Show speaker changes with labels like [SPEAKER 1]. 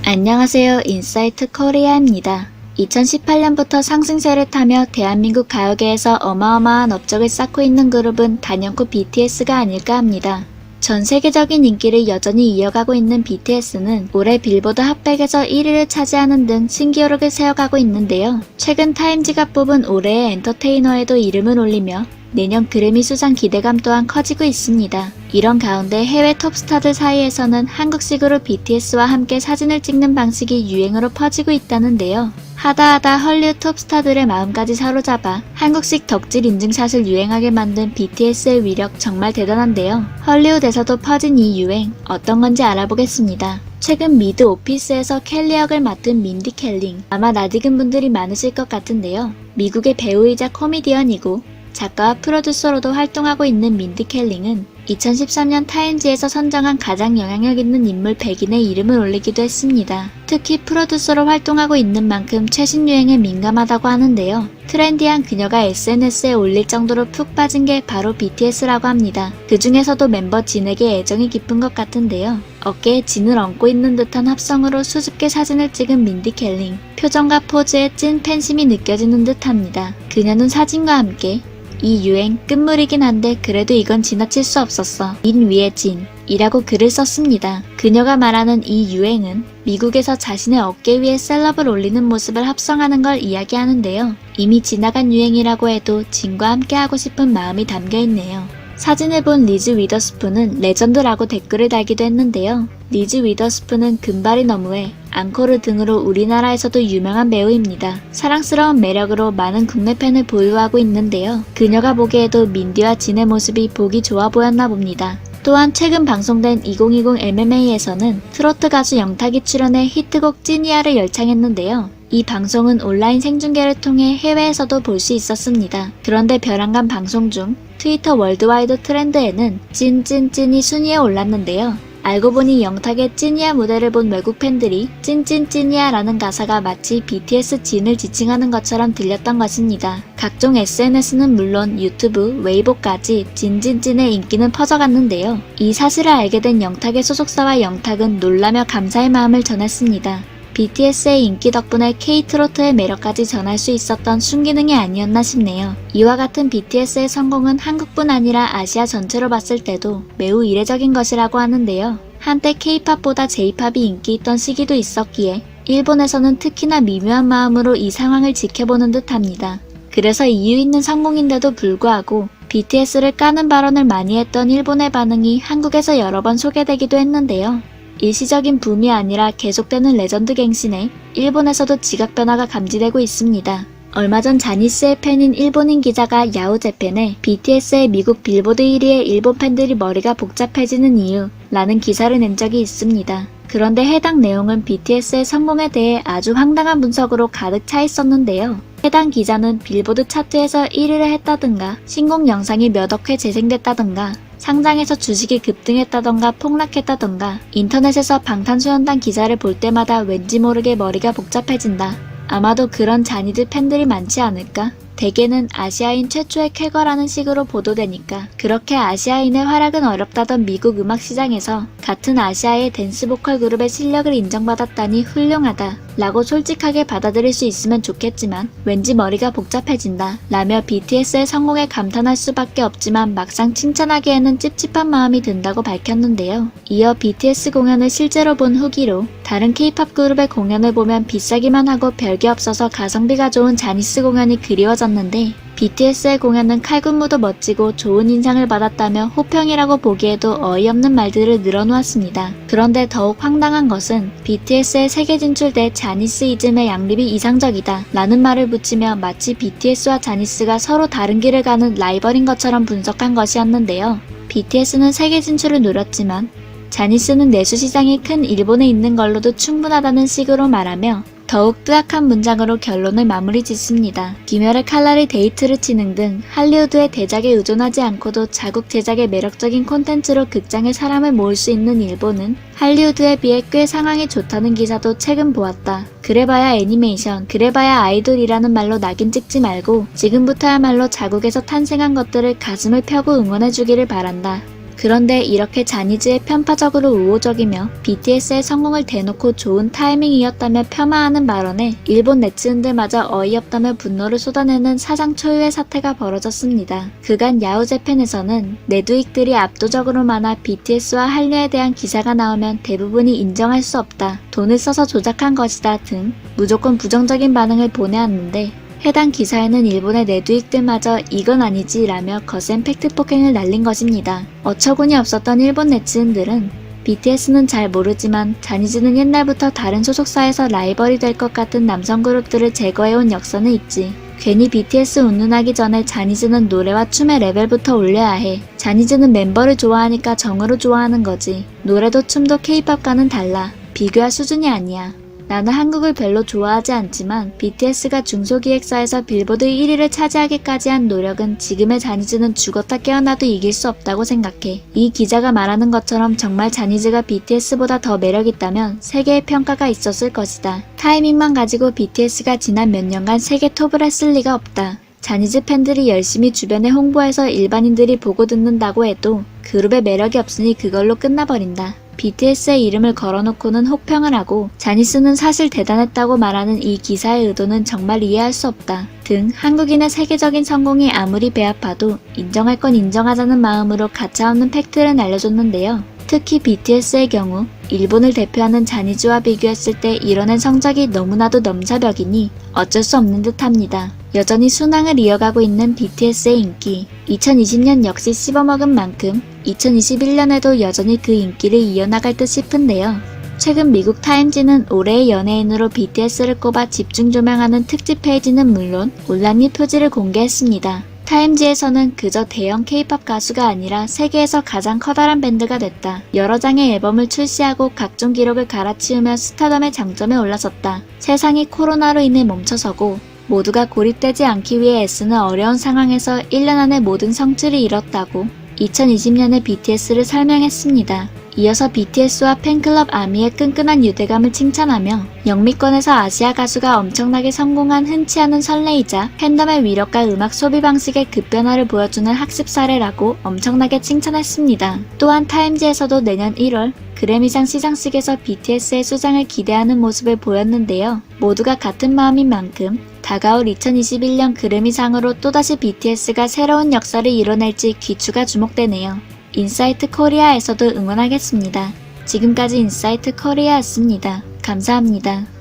[SPEAKER 1] 안녕하세요. 인사이트 코리아입니다. 2018년부터 상승세를 타며 대한민국 가요계에서 어마어마한 업적을 쌓고 있는 그룹은 단연코 BTS가 아닐까 합니다. 전 세계적인 인기를 여전히 이어가고 있는 BTS는 올해 빌보드 핫백에서 1위를 차지하는 등 신기록을 세워가고 있는데요. 최근 타임지가 뽑은 올해의 엔터테이너에도 이름을 올리며 내년 그래미 수상 기대감 또한 커지고 있습니다. 이런 가운데 해외 톱스타들 사이에서는 한국식으로 BTS와 함께 사진을 찍는 방식이 유행으로 퍼지고 있다는데요. 하다하다 헐리우드 톱스타들의 마음까지 사로잡아 한국식 덕질 인증샷을 유행하게 만든 BTS의 위력 정말 대단한데요. 헐리우드에서도 퍼진 이 유행 어떤 건지 알아보겠습니다. 최근 미드 오피스에서 켈리 역을 맡은 민디 켈링, 아마 낯익은 분들이 많으실 것 같은데요. 미국의 배우이자 코미디언이고 작가와 프로듀서로도 활동하고 있는 민디 켈링은 2013년 타임지에서 선정한 가장 영향력 있는 인물 100인의 이름을 올리기도 했습니다. 특히 프로듀서로 활동하고 있는 만큼 최신 유행에 민감하다고 하는데요. 트렌디한 그녀가 SNS에 올릴 정도로 푹 빠진 게 바로 BTS라고 합니다. 그 중에서도 멤버 진에게 애정이 깊은 것 같은데요. 어깨에 진을 얹고 있는 듯한 합성으로 수줍게 사진을 찍은 민디 켈링. 표정과 포즈에 찐 팬심이 느껴지는 듯합니다. 그녀는 사진과 함께 이 유행 끝물이긴 한데 그래도 이건 지나칠 수 없었어. 인 위에 진 이라고 글을 썼습니다. 그녀가 말하는 이 유행은 미국에서 자신의 어깨 위에 셀럽을 올리는 모습을 합성하는 걸 이야기하는데요. 이미 지나간 유행이라고 해도 진과 함께 하고 싶은 마음이 담겨있네요. 사진을 본 리즈 위더스푼은 레전드라고 댓글을 달기도 했는데요. 리즈 위더스푼은 금발이 너무해 앙코르 등으로 우리나라에서도 유명한 배우입니다. 사랑스러운 매력으로 많은 국내 팬을 보유하고 있는데요. 그녀가 보기에도 민디와 진의 모습이 보기 좋아 보였나 봅니다. 또한 최근 방송된 2020 MMA에서는 트로트 가수 영탁이 출연해 히트곡 찐이야를 열창했는데요. 이 방송은 온라인 생중계를 통해 해외에서도 볼 수 있었습니다. 그런데 벼랑간 방송 중 트위터 월드와이드 트렌드에는 찐찐찐이 순위에 올랐는데요. 알고 보니 영탁의 찐이야 무대를 본 외국 팬들이 찐찐찐이야 라는 가사가 마치 BTS 진을 지칭하는 것처럼 들렸던 것입니다. 각종 SNS는 물론 유튜브, 웨이보까지 진진찐의 인기는 퍼져갔는데요. 이 사실을 알게 된 영탁의 소속사와 영탁은 놀라며 감사의 마음을 전했습니다. BTS의 인기 덕분에 K-트로트의 매력까지 전할 수 있었던 순기능이 아니었나 싶네요. 이와 같은 BTS의 성공은 한국뿐 아니라 아시아 전체로 봤을 때도 매우 이례적인 것이라고 하는데요. 한때 K-팝보다 J-팝이 인기 있던 시기도 있었기에 일본에서는 특히나 미묘한 마음으로 이 상황을 지켜보는 듯합니다. 그래서 이유 있는 성공인데도 불구하고 BTS를 까는 발언을 많이 했던 일본의 반응이 한국에서 여러 번 소개되기도 했는데요. 일시적인 붐이 아니라 계속되는 레전드 갱신에 일본에서도 지각 변화가 감지되고 있습니다. 얼마 전 자니스의 팬인 일본인 기자가 야후재팬에 BTS의 미국 빌보드 1위에 일본 팬들이 머리가 복잡해지는 이유 라는 기사를 낸 적이 있습니다. 그런데 해당 내용은 BTS의 성공에 대해 아주 황당한 분석으로 가득 차 있었는데요. 해당 기자는 빌보드 차트에서 1위를 했다든가 신곡 영상이 몇 억 회 재생됐다든가 상장에서 주식이 급등했다던가 폭락했다던가 인터넷에서 방탄소년단 기사를 볼 때마다 왠지 모르게 머리가 복잡해진다. 아마도 그런 잔이들 팬들이 많지 않을까? 대개는 아시아인 최초의 쾌거라는 식으로 보도되니까 그렇게 아시아인의 활약은 어렵다던 미국 음악 시장에서 같은 아시아의 댄스 보컬 그룹의 실력을 인정받았다니 훌륭하다 라고 솔직하게 받아들일 수 있으면 좋겠지만 왠지 머리가 복잡해진다 라며 BTS의 성공에 감탄할 수밖에 없지만 막상 칭찬하기에는 찝찝한 마음이 든다고 밝혔는데요. 이어 BTS 공연을 실제로 본 후기로 다른 K-팝 그룹의 공연을 보면 비싸기만 하고 별게 없어서 가성비가 좋은 자니스 공연이 그리워졌는데 BTS의 공연은 칼군무도 멋지고 좋은 인상을 받았다며 호평이라고 보기에도 어이없는 말들을 늘어놓았습니다. 그런데 더욱 황당한 것은 BTS의 세계 진출대 자니스이즘의 양립이 이상적이다 라는 말을 붙이며 마치 BTS와 자니스가 서로 다른 길을 가는 라이벌인 것처럼 분석한 것이었는데요. BTS는 세계 진출을 노렸지만 자니스는 내수 시장이 큰 일본에 있는 걸로도 충분하다는 식으로 말하며 더욱 뜨악한 문장으로 결론을 마무리 짓습니다. 김열의 칼날이 데이트를 치는 등 할리우드의 대작에 의존하지 않고도 자국 제작의 매력적인 콘텐츠로 극장에 사람을 모을 수 있는 일본은 할리우드에 비해 꽤 상황이 좋다는 기사도 최근 보았다. 그래봐야 애니메이션, 그래봐야 아이돌이라는 말로 낙인 찍지 말고 지금부터야말로 자국에서 탄생한 것들을 가슴을 펴고 응원해주기를 바란다. 그런데 이렇게 자니즈의 편파적으로 우호적이며 BTS의 성공을 대놓고 좋은 타이밍이었다며 폄하하는 발언에 일본 네티즌들마저 어이없다며 분노를 쏟아내는 사상 초유의 사태가 벌어졌습니다. 그간 야후재팬에서는 내두익들이 압도적으로 많아 BTS와 한류에 대한 기사가 나오면 대부분이 인정할 수 없다, 돈을 써서 조작한 것이다 등 무조건 부정적인 반응을 보내왔는데, 해당 기사에는 일본의 내두익들마저 이건 아니지 라며 거센 팩트 폭행을 날린 것입니다. 어처구니 없었던 일본 네티즌들은 BTS는 잘 모르지만 자니즈는 옛날부터 다른 소속사에서 라이벌이 될 것 같은 남성 그룹들을 제거해온 역사는 있지. 괜히 BTS 운운하기 전에 자니즈는 노래와 춤의 레벨부터 올려야 해. 자니즈는 member를 좋아하니까 정으로 좋아하는 거지. 노래도 춤도 K-팝과는 달라. 비교할 수준이 아니야. 나는 한국을 별로 좋아하지 않지만 BTS가 중소기획사에서 빌보드 1위를 차지하기까지 한 노력은 지금의 자니즈는 죽었다 깨어나도 이길 수 없다고 생각해. 이 기자가 말하는 것처럼 정말 자니즈가 BTS보다 더 매력있다면 세계의 평가가 있었을 것이다. 타이밍만 가지고 BTS가 지난 몇 년간 세계 톱을 했을 리가 없다. 자니즈 팬들이 열심히 주변에 홍보해서 일반인들이 보고 듣는다고 해도 그룹의 매력이 없으니 그걸로 끝나버린다. BTS의 이름을 걸어놓고는 혹평을 하고 자니스는 사실 대단했다고 말하는 이 기사의 의도는 정말 이해할 수 없다 등 한국인의 세계적인 성공이 아무리 배아파도 인정할 건 인정하자는 마음으로 가차없는 팩트를 알려줬는데요. 특히 BTS의 경우 일본을 대표하는 자니즈와 비교했을 때 이뤄낸 성적이 너무나도 넘사벽이니 어쩔 수 없는 듯합니다. 여전히 순항을 이어가고 있는 BTS의 인기. 2020년 역시 씹어먹은 만큼 2021년에도 여전히 그 인기를 이어나갈 듯 싶은데요. 최근 미국 타임지는 올해의 연예인으로 BTS를 꼽아 집중 조명하는 특집 페이지는 물론 온라인 표지를 공개했습니다. 타임지에서는 그저 대형 K-팝 가수가 아니라 세계에서 가장 커다란 밴드가 됐다. 여러 장의 앨범을 출시하고 각종 기록을 갈아치우며 스타덤의 장점에 올라섰다. 세상이 코로나로 인해 멈춰서고 모두가 고립되지 않기 위해 애쓰는 어려운 상황에서 1년 안에 모든 성취를 이뤘다고 2020년에 BTS를 설명했습니다. 이어서 BTS와 팬클럽 아미의 끈끈한 유대감을 칭찬하며 영미권에서 아시아 가수가 엄청나게 성공한 흔치 않은 선례이자 팬덤의 위력과 음악 소비 방식의 급변화를 보여주는 학습 사례라고 엄청나게 칭찬했습니다. 또한 타임지에서도 내년 1월 그래미상 시상식에서 BTS의 수상을 기대하는 모습을 보였는데요. 모두가 같은 마음인 만큼 다가올 2021년 그래미상으로 또다시 BTS가 새로운 역사를 이뤄낼지 귀추가 주목되네요. 인사이트 코리아에서도 응원하겠습니다. 지금까지 인사이트 코리아였습니다. 감사합니다.